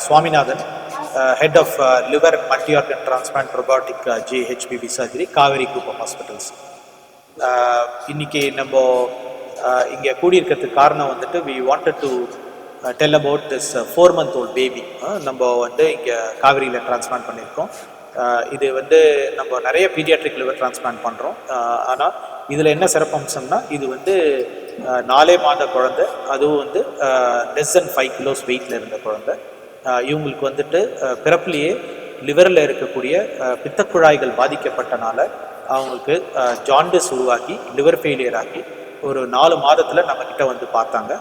Swaminathan, head of liver multi-organ transplant robotic JHPV surgery, Kaveri Group of Hospitals. இன்னைக்கு நம்ம இங்கே கூடியிருக்கிறதுக்கு காரணம் வந்துட்டு we wanted to tell about this 4-month-old baby. நம்ம வந்து இங்கே காவேரியில் டிரான்ஸ்பிளான்ட் பண்ணியிருக்கோம். இது வந்து நம்ம நிறைய பீடியாட்ரிக் லிவர் டிரான்ஸ்பிளான்ட் பண்ணுறோம். ஆனால் இதில் என்ன சிறப்பம்சம்னா இது வந்து 4 மாத குழந்தை, அதுவும் வந்து less than 5 kilos வெயிட்டில் இருந்த குழந்தை. இவங்களுக்கு வந்துட்டு பிறப்புலேயே லிவரில் இருக்கக்கூடிய பித்தக்குழாய்கள் பாதிக்கப்பட்டனால அவங்களுக்கு ஜாண்டிஸ் உருவாக்கி லிவர் ஃபெயிலியர் ஆகி ஒரு 4 மாதத்தில் நம்மக்கிட்ட வந்து பார்த்தாங்க.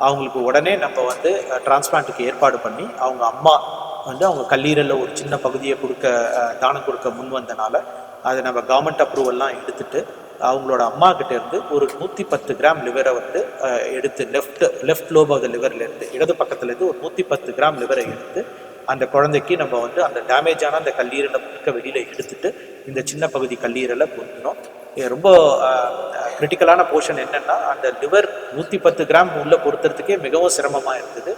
அவங்களுக்கு உடனே நம்ம வந்து டிரான்ஸ்பிளான்ட்டுக்கு ஏற்பாடு பண்ணி அவங்க அம்மா வந்து அவங்க கல்லீரலில் ஒரு சின்ன பகுதியை தானம் கொடுக்க முன் வந்தனால அதை நம்ம கவர்மெண்ட் அப்ரூவல்லாம் எடுத்துட்டு அவங்களோட அம்மா கிட்ட இருந்து ஒரு 110 கிராம் லிவரை வந்து எடுத்து லெஃப்ட் லோப் ஆஃப் த லிவர்லேருந்து இடது பக்கத்துலேருந்து ஒரு 110 கிராம் லிவரை எடுத்து அந்த குழந்தைக்கு நம்ம வந்து அந்த டேமேஜான அந்த கல்லீரலை முழுக்க வெளியில் எடுத்துட்டு இந்த சின்ன பகுதி கல்லீரலை பொருத்தினோம். ரொம்ப கிரிட்டிக்கலான போர்ஷன் என்னென்னா அந்த லிவர் 110 கிராம் உள்ளே பொறுத்துறதுக்கே மிகவும் சிரமமாக இருந்தது.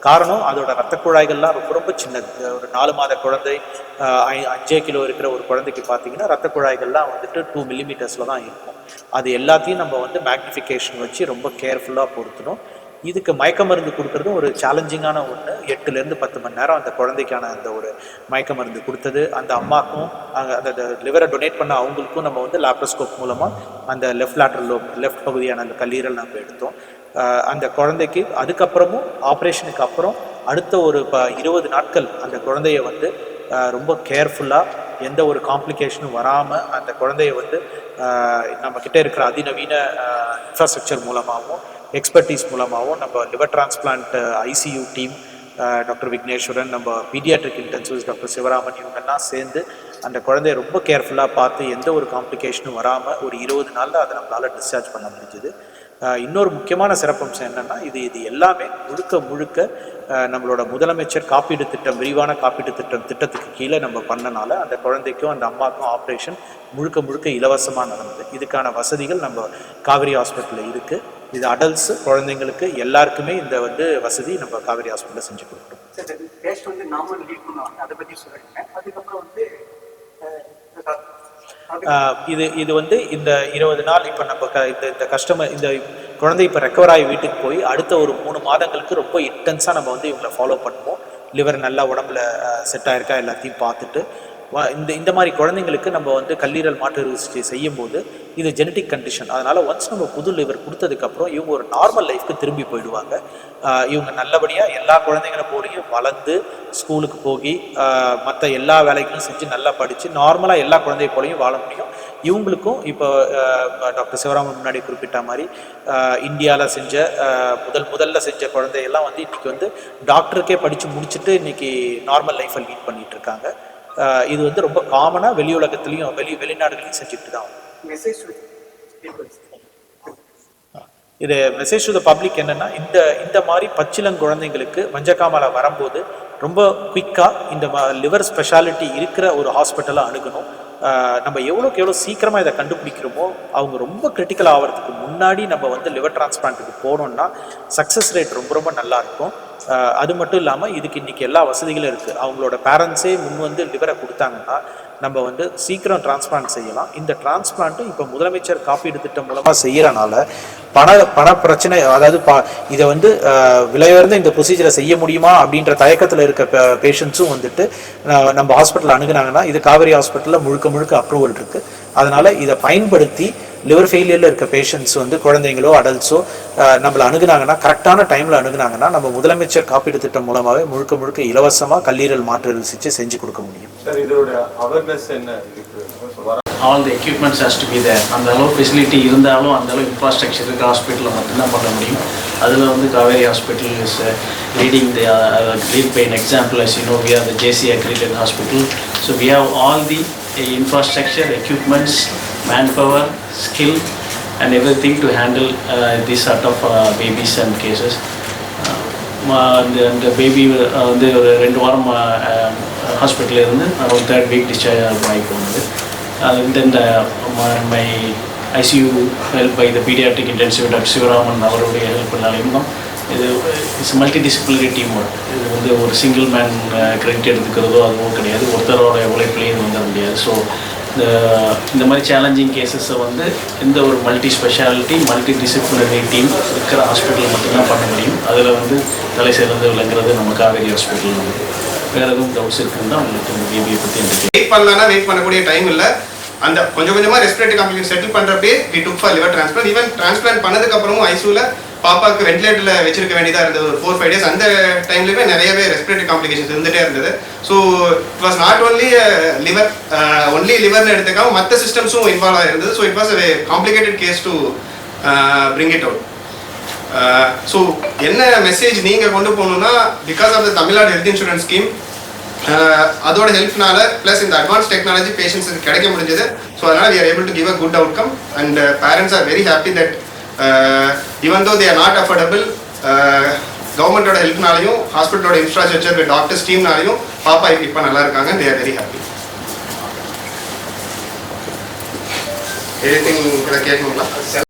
காரணம் அதோட ரத்த குழாய்கள்லாம் ரொம்ப ரொம்ப சின்னது. ஒரு 4 மாத குழந்தை 5 கிலோ இருக்கிற ஒரு குழந்தைக்கு பார்த்தீங்கன்னா ரத்த குழாய்கள்லாம் வந்துட்டு 2 மில்லிமீட்டர்ஸில் தான் இருக்கும். அது எல்லாத்தையும் நம்ம வந்து மேக்னிஃபிகேஷன் வச்சு ரொம்ப கேர்ஃபுல்லாக பொறுத்தணும். இதுக்கு மயக்க மருந்து கொடுக்குறதும் ஒரு சேலஞ்சிங்கான ஒன்று. 8லேருந்து 10 மணி நேரம் அந்த குழந்தைக்கான அந்த ஒரு மயக்க மருந்து கொடுத்தது. அந்த அம்மாக்கும் அந்த லிவரை டொனேட் பண்ண அவங்களுக்கும் நம்ம வந்து லேப்ரோஸ்கோப் மூலமாக அந்த லெஃப்ட் பகுதியான அந்த கல்லீரல் நம்ம எடுத்தோம். அந்த குழந்தைக்கு அதுக்கப்புறமும் ஆப்ரேஷனுக்கு அப்புறம் அடுத்த ஒரு 20 நாட்கள் அந்த குழந்தைய வந்து ரொம்ப கேர்ஃபுல்லாக எந்த ஒரு காம்ப்ளிகேஷனும் வராமல் அந்த குழந்தைய வந்து நம்மக்கிட்ட இருக்கிற அதிநவீன இன்ஃப்ராஸ்ட்ரக்சர் மூலமாகவும் எக்ஸ்பர்டீஸ் மூலமாகவும் நம்ம liver transplant ICU team doctor Vigneswaran, நம்ம பீடியாட்ரிக் இன்டென்சிவ்ஸ் டாக்டர் சிவராமன் இவங்கெல்லாம் சேர்ந்து அந்த குழந்தைய ரொம்ப கேர்ஃபுல்லாக பார்த்து எந்த ஒரு காம்ப்ளிகேஷனும் வராமல் ஒரு 20 நாளில் அதை நம்மளால் டிஸ்சார்ஜ் பண்ண முடிஞ்சுது. இன்னொரு முக்கியமான சிறப்பம்சம் என்னென்னா இது எல்லாமே முழுக்க நம்மளோட முதலமைச்சர் காப்பீடு திட்டம், விரிவான காப்பீடு திட்டத்துக்கு கீழே நம்ம பண்ணனால அந்த குழந்தைக்கும் அந்த அம்மாவுக்கும் ஆப்ரேஷன் முழுக்க இலவசமாக நடந்தது. இதுக்கான வசதிகள் நம்ம காவேரி ஹாஸ்பிட்டலில் இருக்குது. இது அடல்ட்ஸ், குழந்தைங்களுக்கு எல்லாருக்குமே இந்த வந்து வசதி நம்ம காவேரி ஹாஸ்பிட்டலில் செஞ்சு கொடுக்குறோம். இது வந்து இந்த 20 நாள் இப்போ நம்ம இந்த கஸ்டமர் இந்த குழந்தை இப்போ ரெக்கவர் ஆகி வீட்டுக்கு போய் அடுத்த ஒரு 3 மாதங்களுக்கு ரொம்ப இன்டென்ஸாக நம்ம வந்து இவங்களை ஃபாலோ பண்ணுவோம். லிவர் நல்லா உடம்புல செட் ஆகிருக்கா எல்லாத்தையும் பார்த்துட்டு இந்த மாதிரி குழந்தைங்களுக்கு நம்ம வந்து கல்லீரல் மாற்று சிகிச்சை செய்யும் போது இது ஜெனட்டிக் கண்டிஷன். அதனால் ஒன்ஸ் நம்ம புது லிவர் கொடுத்ததுக்கப்புறம் இவங்க ஒரு நார்மல் லைஃப்க்கு திரும்பி போயிடுவாங்க. இவங்க நல்லபடியாக எல்லா குழந்தைங்களும் போலையும் வளர்ந்து ஸ்கூலுக்கு போய் மற்ற எல்லா வேலைகளும் செஞ்சு நல்லா படித்து நார்மலாக எல்லா குழந்தைய போலையும் வாழ முடியும். இவங்களுக்கும் இப்போ டாக்டர் சிவராமன் முன்னாடி குறிப்பிட்ட மாதிரி இந்தியாவில் செஞ்ச முதல்ல செஞ்ச குழந்தையெல்லாம் வந்து இன்றைக்கி வந்து டாக்டருக்கே படித்து முடிச்சுட்டு இன்றைக்கி நார்மல் லைஃப்பை லீட் பண்ணிகிட்டு இருக்காங்க. இது வந்து ரொம்ப காமனாக வெளியுலகத்துலேயும் வெளிநாடுகளையும் செஞ்சுட்டு தான். இது மெசேஜ் டு த பப்ளிக் என்னன்னா, இந்த மாதிரி பச்சிளங்குழந்தைங்களுக்கு மஞ்சக்காமலை வரும்போது ரொம்ப குயிக்காக இந்த லிவர் ஸ்பெஷாலிட்டி இருக்கிற ஒரு ஹாஸ்பிட்டலை அணுகணும். நம்ம எவ்வளோக்கு எவ்வளோ சீக்கிரமாக இதை கண்டுபிடிக்கிறோமோ அவங்க ரொம்ப கிரிட்டிக்கல் ஆகிறதுக்கு முன்னாடி நம்ம வந்து லிவர் டிரான்ஸ்பிளான்ட்டுக்கு போனோம்னா சக்ஸஸ் ரேட் ரொம்ப நல்லாயிருக்கும். அது மட்டும் இல்லாமல் இதுக்கு இன்றைக்கி எல்லா வசதிகளும் இருக்குது. அவங்களோட பேரண்ட்ஸே முன் வந்து லிவரை கொடுத்தாங்கன்னா நம்ம வந்து சீக்கிரம் டிரான்ஸ்பிளான்ட் செய்யலாம். இந்த டிரான்ஸ்பிளான்ட்டும் இப்போ முதலமைச்சர் காப்பீடு திட்டம் மூலமாக செய்கிறனால பண பிரச்சனை, அதாவது இதை வந்து விலையுயர்ந்த இந்த ப்ரொசீஜரை செய்ய முடியுமா அப்படின்ற தயக்கத்தில் இருக்க பேஷண்ட்ஸும் வந்துட்டு நம்ம ஹாஸ்பிட்டல் அணுகுனாங்கன்னா இது காவேரி ஹாஸ்பிட்டலில் முழுக்க அப்ரூவல் இருக்குது. அதனால் இதை பயன்படுத்தி லிவர் ஃபெயிலியரில் இருக்க பேஷண்ட்ஸ் வந்து குழந்தைங்களோ அடல்ட்ஸோ நம்மளை அணுகுனாங்கன்னா கரெக்டான டைமில் அணுகுனாங்கன்னா நம்ம முதலமைச்சர் காப்பீடு திட்டம் மூலமாகவே முழுக்க இலவசமாக கல்லீரல் மாற்று சிகிச்சை செஞ்சு கொடுக்க முடியும். All the equipments has to be there. அந்த அளவு ஃபெசிலிட்டி இருந்தாலும் அந்த அளவு இன்ஃப்ராஸ்ட்ரக்சர் இருக்க ஹாஸ்பிட்டலில் மட்டும்தான் பண்ண முடியும். அதில் வந்து Kaveri hospital is leading the lead by an example. As you know, we are the JC accredited hospital. So we have all the infrastructure, equipments, manpower, skill and everything to handle this sort of babies and cases. The baby வந்து ஒரு 2 வாரம் ஹாஸ்பிட்டலில் இருந்து ஒரு 3rd week discharge ஆகி போனது. Then my ICU help by the pediatric intensive Dr. Sivaraman அவருடைய ஹெல்ப்னாலையும் இது it's multi disciplinary team work. இது வந்து ஒரு சிங்கிள் மேன் கிரெடிட் எடுத்துக்கிறதோ அதுவும் கிடையாது, ஒருத்தரோட உழைப்புலையும் வந்துட முடியாது. ஸோ இந்த மாதிரி சேலஞ்சிங் கேசஸை வந்து எந்த ஒரு multi speciality multi disciplinary team இருக்கிற ஹாஸ்பிட்டல் மட்டும்தான் பண்ண முடியும். அதில் வந்து தலை சிறந்து விளங்குறது நம்ம காவேரி ஹாஸ்பிட்டல். வந்து வேறு எதுவும் டவுட்ஸ் இருக்குன்னு தான் உங்களுக்கு இந்த பேபியை பற்றி எனக்கு வெயிட் பண்ணலாம்னா வெயிட் பண்ணக்கூடிய டைம் இல்லை. அந்த கொஞ்சம் கொஞ்சமாக ரெஸ்பிரேட்டரி காம்ப்ளிகேஷன் செட்டில் பண்ணுறப்பே we took for liver transplant. Even transplant பண்ணதுக்கப்புறமும் ஐசியூவில் பாப்பாவுக்கு வென்டிலேட்டரில் வச்சிருக்க வேண்டியதாக இருந்தது ஒரு 4-5 days. அந்த டைம்லேயுமே நிறையவே ரெஸ்பிரேட்டரி காம்ப்ளிகேஷன்ஸ் இருந்துகிட்டே இருந்தது. So it was not only liver, only லிவர்னு எடுத்துக்காம மற்ற சிஸ்டம்ஸும் இன்வால்வ் ஆகிருந்தது. So it was a complicated case to bring it out. So என்ன மெசேஜ் நீங்கள் கொண்டு போகணுன்னா, because of the Tamil Nadu health insurance scheme அதோட ஹெல்ப்னால ப்ளஸ் இந்த அட்வான்ஸ் டெக்னாலஜி பேஷண்ட்ஸுக்கு கிடைக்க முடிஞ்சது. ஸோ அதனால் we are able to give a good outcome and parents are very happy that even though they are not affordable, கவர்மெண்டோட ஹெல்ப்னாலையும் ஹாஸ்பிட்டலோட இன்ஃப்ராஸ்ட்ரக்சர் வித் டாக்டர்ஸ் டீம்னாலையும் பாப்பா இப்போ நல்லா இருக்காங்க. they are very happy. Anything கேட்கணுங்களா?